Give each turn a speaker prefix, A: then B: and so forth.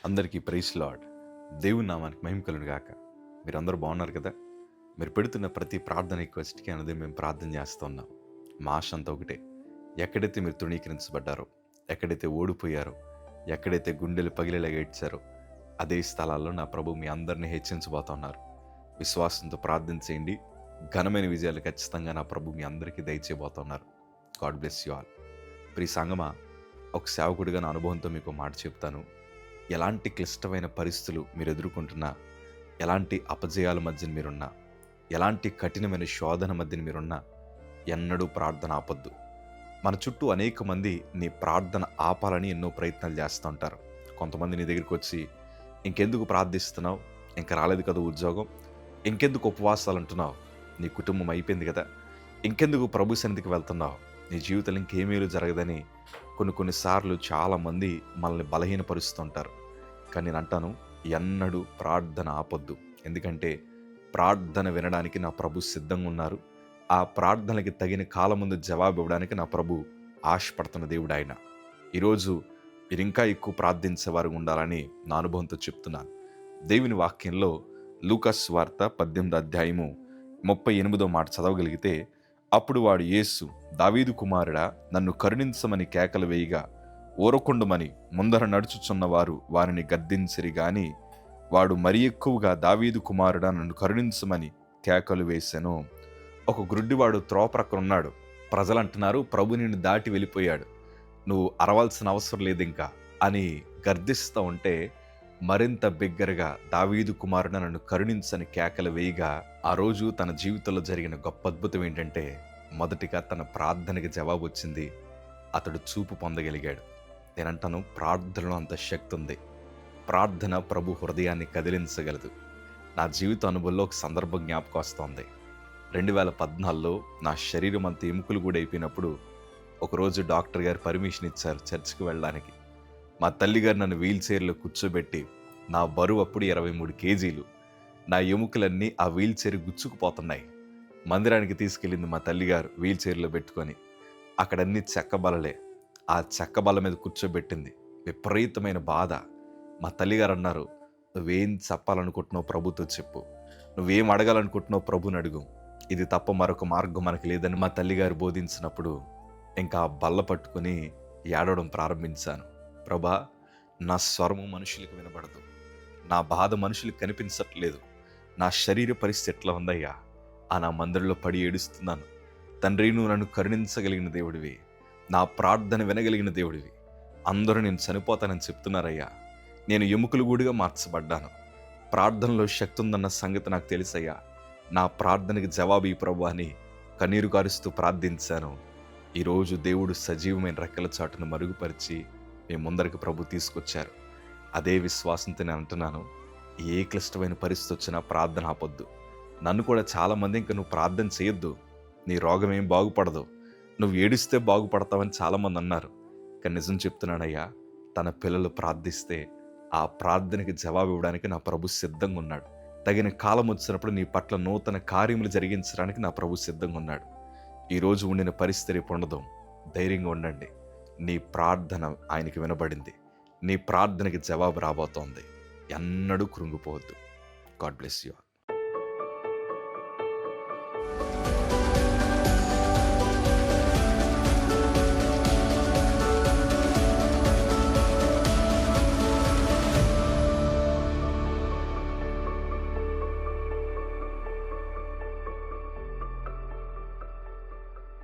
A: అందరికీ praise lord. దేవుని నామానికి మహిమ కలుగును గాక. మీరందరూ బాగున్నారు కదా? మీరు పెడుతున్న ప్రతి ప్రార్థన రిక్వెస్ట్‌కి అనేది మేము ప్రార్థన చేస్తున్నాం. మా ఆశ అంతా ఒకటే. ఎక్కడైతే మీరు తృణీకరించబడ్డారో, ఎక్కడైతే ఓడిపోయారో, ఎక్కడైతే గుండెలు పగిలేలాగా ఏడ్చారో, అదే స్థలాల్లో నా ప్రభు మీ అందరినీ హెచ్చించబోతున్నారు. విశ్వాసంతో ప్రార్థన చేయండి. ఘనమైన విజయాలు ఖచ్చితంగా నా ప్రభు మీ అందరికీ దయచేయబోతున్నారు. God bless you all. ప్రియ సంగమా, ఒక సేవకుడిగా నా అనుభవంతో మీకు మాట చెప్తాను. ఎలాంటి క్లిష్టమైన పరిస్థితులు మీరు ఎదుర్కొంటున్నా, ఎలాంటి అపజయాల మధ్యన మీరున్నా, ఎలాంటి కఠినమైన శోధన మధ్యన మీరున్నా, ఎన్నడూ ప్రార్థన ఆపొద్దు. మన చుట్టూ అనేక మంది నీ ప్రార్థన ఆపాలని ఎన్నో ప్రయత్నాలు చేస్తూ ఉంటారు. కొంతమంది నీ దగ్గరికి వచ్చి, ఇంకెందుకు ప్రార్థిస్తున్నావు, ఇంకా రాలేదు కదా ఉద్యోగం, ఇంకెందుకు ఉపవాసాలు అంటున్నావు, నీ కుటుంబం అయిపోయింది కదా, ఇంకెందుకు ప్రభు సన్నిధికి వెళ్తున్నావు, నీ జీవితంలో ఇంకేమీలు జరగదని కొన్నిసార్లు చాలామంది మనల్ని బలహీనపరుస్తుంటారు. కానీ నేను అంటాను, ఎన్నడూ ప్రార్థన ఆపొద్దు. ఎందుకంటే ప్రార్థన వినడానికి నా ప్రభు సిద్ధంగా ఉన్నారు. ఆ ప్రార్థనలకి తగిన కాలం ముందు జవాబు ఇవ్వడానికి నా ప్రభు ఆశపడుతున్న దేవుడు ఆయన. ఈరోజు మీరు ఇంకా ఎక్కువ ప్రార్థించేవారు ఉండాలని నా అనుభవంతో చెప్తున్నాను. దేవుని వాక్యంలో లూకా సువార్త 18వ అధ్యాయము 38వ మాట చదవగలిగితే, అప్పుడు వాడు యేసు, దావీదు కుమారుడా, నన్ను కరుణించమని కేకలు వేయగా, ఊరకుండమని ముందర నడుచుచున్నవారు వారిని గద్దించిరి గాని, వాడు మరి ఎక్కువగా, దావీదు కుమారుడా, నన్ను కరుణించమని కేకలు వేసెను. ఒక గ్రుడ్డివాడు త్రోవ ప్రక్కన ఉన్నాడు. ప్రజలు అంటున్నారు, ప్రభు నిన్ను దాటి వెళ్ళిపోయాడు, నువ్వు అరవాల్సిన అవసరం లేదు ఇంకా అని గర్దిస్తూ ఉంటే, మరింత బిగ్గరగా, దావీదు కుమారుడా, నన్ను కరుణించని కేకలు వేయగా, ఆ రోజు తన జీవితంలో జరిగిన గొప్ప అద్భుతం ఏంటంటే, మొదటిగా తన ప్రార్థనకి జవాబు వచ్చింది. అతడు చూపు పొందగలిగాడు. నేనంటాను, ప్రార్థనలో అంత శక్తి ఉంది. ప్రార్థన ప్రభు హృదయాన్ని కదిలించగలదు. నా జీవిత అనుభవంలో ఒక సందర్భం జ్ఞాపకం వస్తోంది. 2014లో నా శరీరం అంత ఎముకలు కూడా అయిపోయినప్పుడు ఒకరోజు డాక్టర్ గారు పర్మిషన్ ఇచ్చారు చర్చ్కి వెళ్ళడానికి. మా తల్లిగారు నన్ను వీల్ చైర్లో కూర్చోబెట్టి, నా బరువు అప్పుడు 23 కేజీలు, నా ఎముకలన్నీ ఆ వీల్ చైర్ గుచ్చుకుపోతున్నాయి. మందిరానికి తీసుకెళ్ళింది మా తల్లిగారు వీల్ చైర్లో పెట్టుకొని. అక్కడన్నీ చెక్క బలలే. ఆ చెక్క బల మీద కూర్చోబెట్టింది. విపరీతమైన బాధ. మా తల్లిగారు అన్నారు, నువ్వేం చెప్పాలనుకుంటున్నావు ప్రభుతో చెప్పు, నువ్వేం అడగాలనుకుంటున్నావు ప్రభుని అడుగు, ఇది తప్ప మరొక మార్గం మనకు లేదని మా తల్లిగారు బోధించినప్పుడు ఇంకా బల్ల పట్టుకుని ఏడవడం ప్రారంభించాను. ప్రభా, నా స్వరము మనుషులకు వినబడదు, నా బాధ మనుషులకు కనిపించట్లేదు, నా శరీర పరిస్థితి ఎట్లా ఉందయ్యా, ఆ నా మందిరంలో పడి ఏడుస్తున్నాను. తండ్రి, నువ్వు నన్ను కరుణించగలిగిన దేవుడివి, నా ప్రార్థన వినగలిగిన దేవుడివి. అందరూ నేను చనిపోతానని చెప్తున్నారయ్యా. నేను ఎముకలు గూడిగా మార్చబడ్డాను. ప్రార్థనలో శక్తి ఉందన్న సంగతి నాకు తెలుసయ్యా. నా ప్రార్థనకి జవాబు ఈ ప్రభు అని కన్నీరు కారుస్తూ ప్రార్థించాను. ఈరోజు దేవుడు సజీవమైన రెక్కల చాటును మరుగుపరిచి మీ ముందరికి ప్రభు తీసుకొచ్చారు. అదే విశ్వాసంతో నేను అంటున్నాను, ఏ క్లిష్టమైన పరిస్థితి వచ్చినా ప్రార్థన ఆపొద్దు. నన్ను కూడా చాలామంది, ఇంకా నువ్వు ప్రార్థన చేయొద్దు, నీ రోగం ఏం బాగుపడదు, నువ్వు ఏడిస్తే బాగుపడతావని చాలామంది అన్నారు. కానీ నిజం చెప్తున్నానయ్యా, తన పిల్లలు ప్రార్థిస్తే ఆ ప్రార్థనకి జవాబు ఇవ్వడానికి నా ప్రభు సిద్ధంగా ఉన్నాడు. తగిన కాలం వచ్చినప్పుడు నీ పట్ల నూతన కార్యములు జరిగించడానికి నా ప్రభు సిద్ధంగా ఉన్నాడు. ఈరోజు ఉండిన పరిస్థితి ఉండదు. ధైర్యంగా ఉండండి. నీ ప్రార్థన ఆయనకి వినబడింది. నీ ప్రార్థనకి జవాబు రాబోతోంది. ఎన్నడూ కృంగిపోవద్దు. God bless you.